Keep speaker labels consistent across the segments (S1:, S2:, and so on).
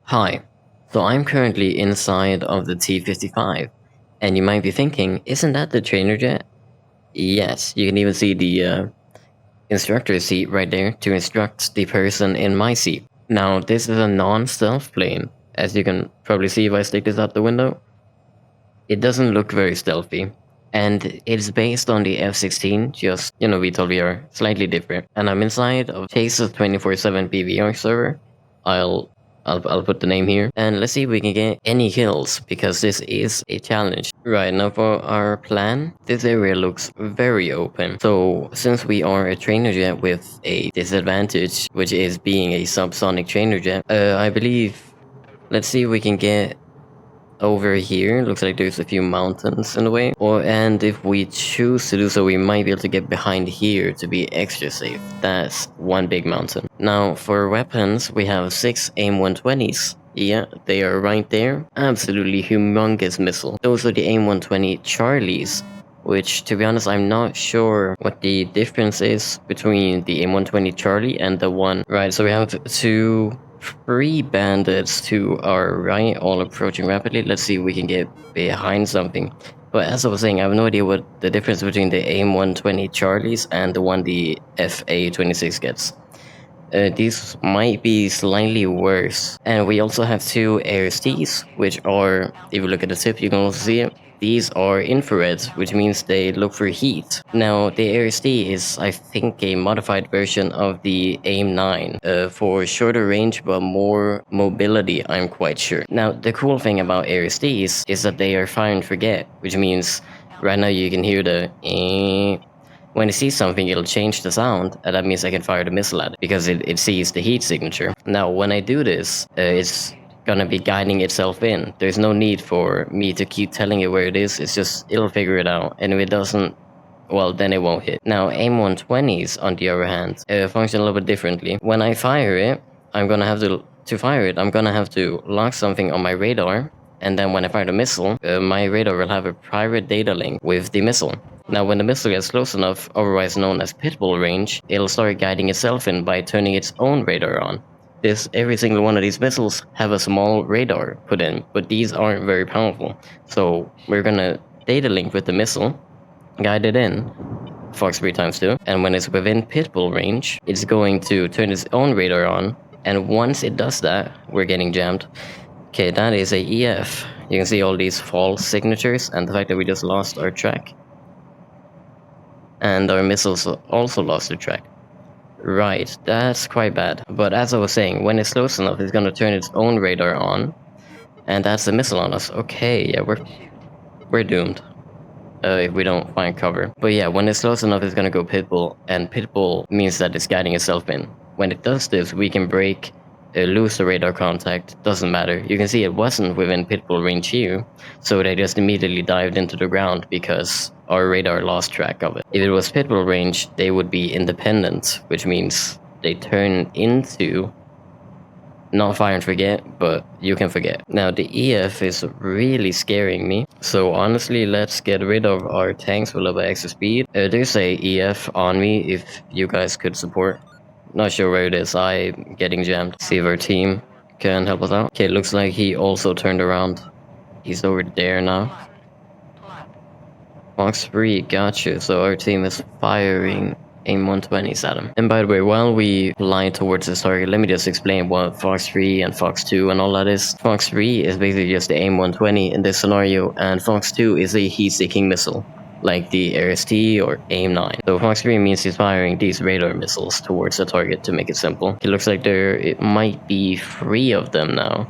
S1: Hi, so I'm currently inside of the T-55, and you might be thinking, isn't that the trainer jet? Yes, you can even see the instructor seat right there to instruct the person in my seat. Now, this is a non-stealth plane, as you can probably see if I stick this out the window. It doesn't look very stealthy, and it's based on the F-16, just, VTOL VR, slightly different. And I'm inside of Chase's 24/7 PVR server. I'll put the name here, and let's see if we can get any kills, because this is a challenge. Right, now for our plan, this area looks very open. So, since we are a trainer jet with a disadvantage, which is being a subsonic trainer jet, I believe, let's see if we can get over here. Looks like there's a few mountains in the way, and if we choose to do so, we might be able to get behind here to be extra safe. That's one big mountain. Now for weapons, we have 6 AIM-120s. Yeah, they are right there. Absolutely humongous missile. Those are the AIM-120 Charlies, which, to be honest, I'm not sure what the difference is between the AIM-120 Charlie and the one. Right, so we have two three bandits to our right, all approaching rapidly. Let's see if we can get behind something. But as I was saying, I have no idea what the difference between the AIM-120 Charlies and the one the FA-26 gets. These might be slightly worse. And we also have two ARSTs, which are, if you look at the tip, you can also see it. These are infrared, which means they look for heat. Now, the ARST is, I think, a modified version of the AIM-9 for shorter range but more mobility, I'm quite sure. Now, the cool thing about ARSTs is that they are fire and forget, which means right now you can hear the when it sees something, it'll change the sound, and that means I can fire the missile at it, because it sees the heat signature. Now, when I do this, it's gonna be guiding itself in. There's no need for me to keep telling it where it is, it'll figure it out, and if it doesn't, well, then it won't hit. Now, AIM-120s, on the other hand, function a little bit differently. When I fire it, I'm gonna have to lock something on my radar, and then when I fire the missile, my radar will have a private data link with the missile. Now, when the missile gets close enough, otherwise known as pitbull range, it'll start guiding itself in by turning its own radar on. Every single one of these missiles have a small radar put in, but these aren't very powerful. So we're gonna data link with the missile, guide it in, Fox 3 times 2, and when it's within pitbull range, it's going to turn its own radar on, and once it does that, we're getting jammed. Okay, that is a EF. You can see all these false signatures and the fact that we just lost our track. And our missiles also lost their track. Right, that's quite bad. But as I was saying, when it's close enough, it's gonna turn its own radar on, and that's the missile on us. Okay, yeah, we're doomed if we don't find cover. But yeah, when it's close enough, it's gonna go pitbull, and pitbull means that it's guiding itself in. When it does this, we can lose the radar contact, doesn't matter. You can see it wasn't within pitbull range here, so they just immediately dived into the ground because our radar lost track of it. If it was pitbull range, they would be independent, which means they turn into not fire and forget, but you can forget. Now, the EF is really scaring me, so honestly, let's get rid of our tanks with a little bit extra speed. There's a EF on me if you guys could support. Not sure where it is. I'm getting jammed. See if our team can help us out. Okay, looks like he also turned around. He's over there now. Fox 3, gotcha. So our team is firing AIM-120s at him. And by the way, while we fly towards this target, let me just explain what Fox 3 and Fox 2 and all that is. Fox 3 is basically just the AIM-120 in this scenario, and Fox 2 is a heat-seeking missile, like the ARST or AIM-9. So Fox 3 means he's firing these radar missiles towards the target, to make it simple. It looks like it might be 3 of them now.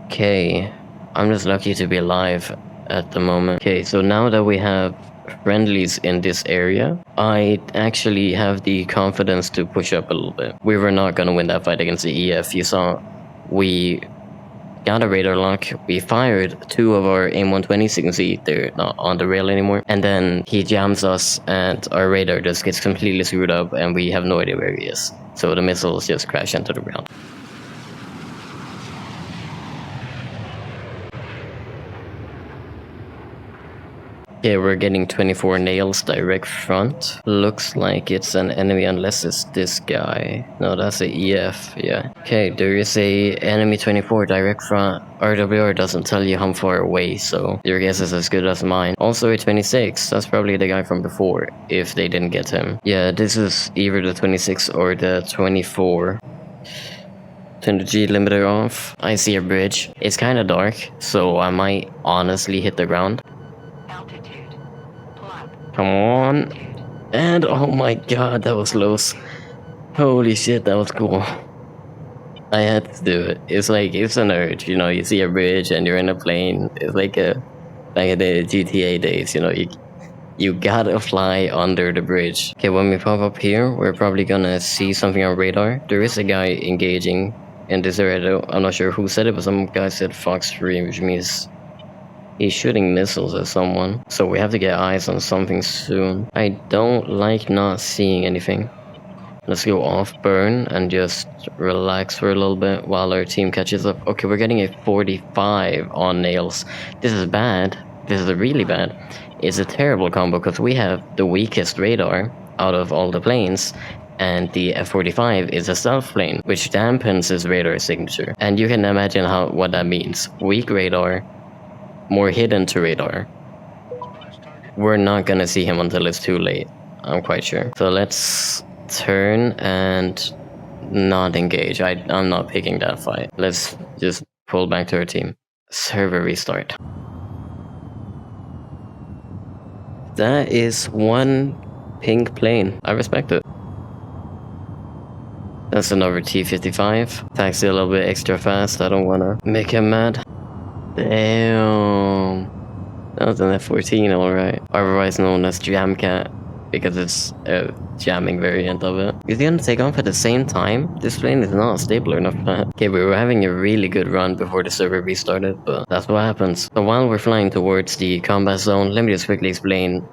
S1: Okay, I'm just lucky to be alive at the moment. Okay, so now that we have friendlies in this area, I actually have the confidence to push up a little bit. We were not gonna win that fight against the EF. You saw, we got a radar lock, we fired 2 of our AIM-120s, you can see they're not on the rail anymore, and then he jams us and our radar just gets completely screwed up and we have no idea where he is. So the missiles just crash into the ground. Okay, we're getting 24 nails direct front. Looks like it's an enemy unless it's this guy. No, that's a EF, yeah. Okay, there is a enemy 24 direct front. RWR doesn't tell you how far away, so your guess is as good as mine. Also a 26, that's probably the guy from before, if they didn't get him. Yeah, this is either the 26 or the 24. Turn the G limiter off. I see a bridge. It's kinda dark, so I might honestly hit the ground. Come on. And oh my god, that was close. Holy shit, that was cool. I had to do it. It's like, it's an urge, you know, you see a bridge and you're in a plane. It's like back in the GTA days, you know, you gotta fly under the bridge. Okay, when we pop up here, we're probably gonna see something on radar. There is a guy engaging in this area. I'm not sure who said it, but some guy said Fox 3, which means he's shooting missiles at someone, so we have to get eyes on something soon. I don't like not seeing anything. Let's go off burn and just relax for a little bit while our team catches up. Okay, we're getting a 45 on nails. This is bad. This is really bad. It's a terrible combo because we have the weakest radar out of all the planes, and the F-45 is a stealth plane, which dampens his radar signature. And you can imagine what that means. Weak radar, more hidden to radar. We're not gonna see him until it's too late, I'm quite sure. So let's turn and not engage. I'm not picking that fight. Let's just pull back to our team. Server restart. That is one pink plane. I respect it. That's another T-55. Taxi a little bit extra fast. I don't wanna make him mad. Damn. That was an F-14, alright. Otherwise known as Jamcat, because it's a jamming variant of it. Is he gonna take off at the same time? This plane is not stable enough for that. Okay, we were having a really good run before the server restarted, but that's what happens. So while we're flying towards the combat zone, let me just quickly explain.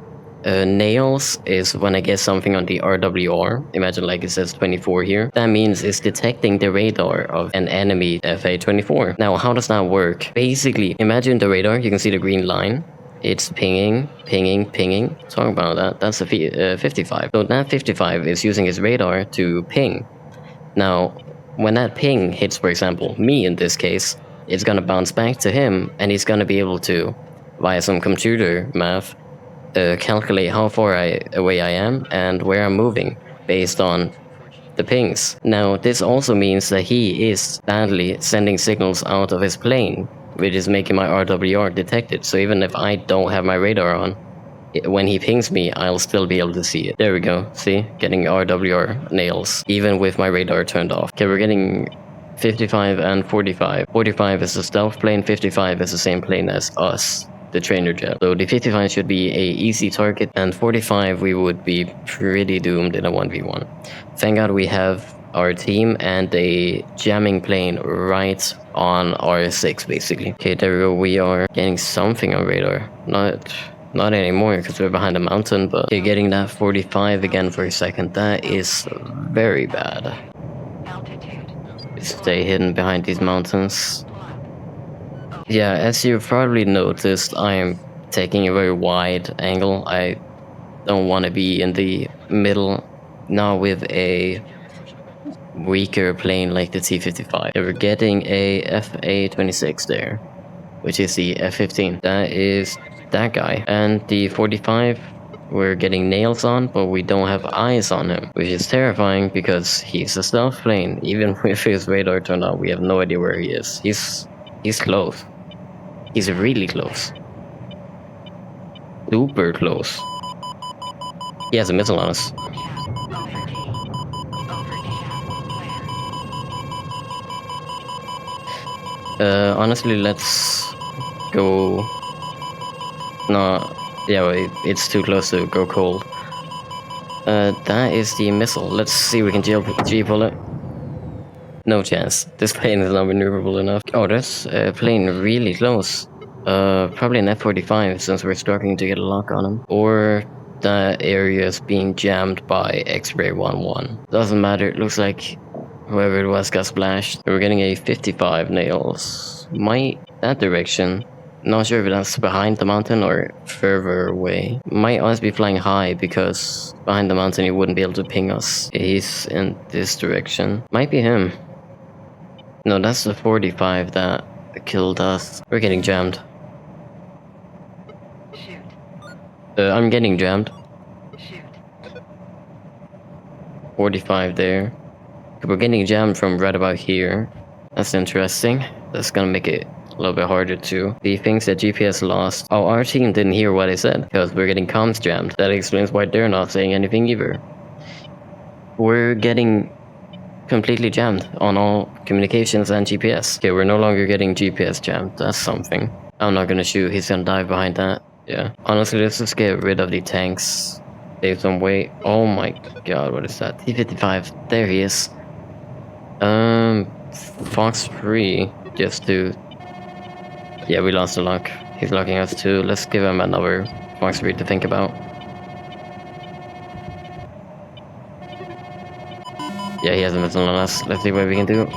S1: Nails is when I get something on the RWR. Imagine like it says 24 here. That means it's detecting the radar of an enemy FA-24. Now, how does that work? Basically, imagine the radar. You can see the green line. It's pinging, pinging, pinging. Talk about that. That's a 55. So that 55 is using its radar to ping. Now, when that ping hits, for example, me in this case, it's gonna bounce back to him, and he's gonna be able to, via some computer math, calculate how far away I am and where I'm moving based on the pings. Now, this also means that he is badly sending signals out of his plane, which is making my RWR detect it. So even if I don't have my radar on, when he pings me, I'll still be able to see it. There we go. See? Getting RWR nails, even with my radar turned off. Okay, we're getting 55 and 45. 45 is a stealth plane, 55 is the same plane as us, the trainer jet. So the 55 should be a easy target, and 45 we would be pretty doomed in a 1v1. Thank God we have our team and a jamming plane right on R6 basically. Okay, there we go. We are getting something on radar. Not anymore because we're behind a mountain, but okay, getting that 45 again for a second. That is very bad. Stay hidden behind these mountains. Yeah, as you've probably noticed, I'm taking a very wide angle. I don't want to be in the middle, not with a weaker plane like the T-55. We're getting a FA-26 there, which is the F-15. That is that guy. And the 45, we're getting nails on, but we don't have eyes on him, which is terrifying because he's a stealth plane. Even with his radar turned on, we have no idea where he is. He's close. He's really close. Super close. He has a missile on us. Honestly, let's go... No, yeah, wait, it's too close to go cold. That is the missile. Let's see if we can G-pull it. No chance. This plane is not maneuverable enough. Oh, that's a plane really close. Probably an F-45 since we're struggling to get a lock on him. Or that area is being jammed by X-Ray 1-1. Doesn't matter, it looks like whoever it was got splashed. We're getting a 55 nails. Might that direction. Not sure if that's behind the mountain or further away. Might us be flying high because behind the mountain he wouldn't be able to ping us. He's in this direction. Might be him. No, that's the 45 that killed us. We're getting jammed. I'm getting jammed. 45 there. We're getting jammed from right about here. That's interesting. That's gonna make it a little bit harder too. The things that GPS lost. Oh, our team didn't hear what I said because we're getting comms jammed. That explains why they're not saying anything either. We're getting completely jammed on all communications and GPS. Okay, we're no longer getting GPS jammed. That's something. I'm not gonna shoot. He's gonna dive behind that. Yeah. Honestly, let's just get rid of the tanks. Save some weight. Oh my god, what is that? T-55. There he is. Fox 3. Just to... Yeah, we lost the lock. He's locking us too. Let's give him another Fox 3 to think about. Yeah, he has a missile on us. Let's see what we can do.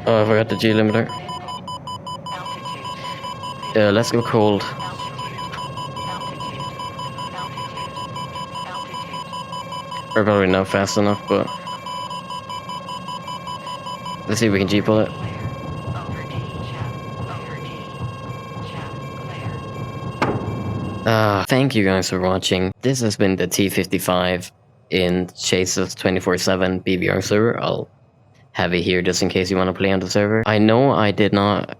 S1: Oh, I forgot the G limiter. Let's go cold. We're probably not fast enough, but... Let's see if we can G-pull it. Thank you guys for watching. This has been the T-55 in Chase's 24/7 BBR server. I'll have it here just in case you want to play on the server. I know I did not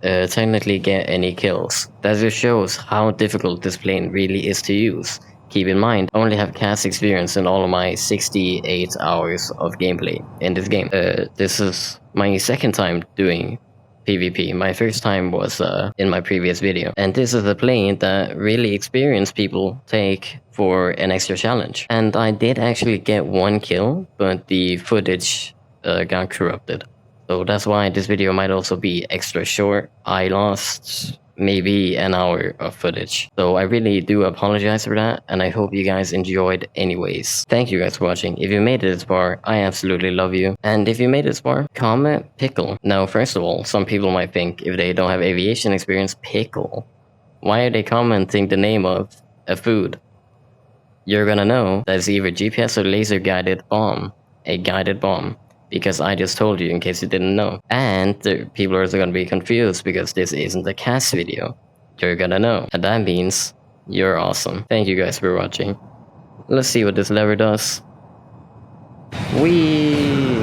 S1: technically get any kills. That just shows how difficult this plane really is to use. Keep in mind, I only have cast experience in all of my 68 hours of gameplay in this game. This is my second time doing PvP. My first time was in my previous video. And this is a plane that really experienced people take for an extra challenge. And I did actually get one kill, but the footage got corrupted. So that's why this video might also be extra short. I lost maybe an hour of footage. So I really do apologize for that, and I hope you guys enjoyed anyways. Thank you guys for watching. If you made it this far, I absolutely love you. And if you made it this far, comment pickle. Now, first of all, some people might think if they don't have aviation experience, pickle. Why are they commenting the name of a food? You're gonna know that it's either GPS or laser guided bomb. A guided bomb. Because I just told you in case you didn't know. And people are also gonna be confused because this isn't a cast video. You're gonna know. And that means you're awesome. Thank you guys for watching. Let's see what this lever does. Whee!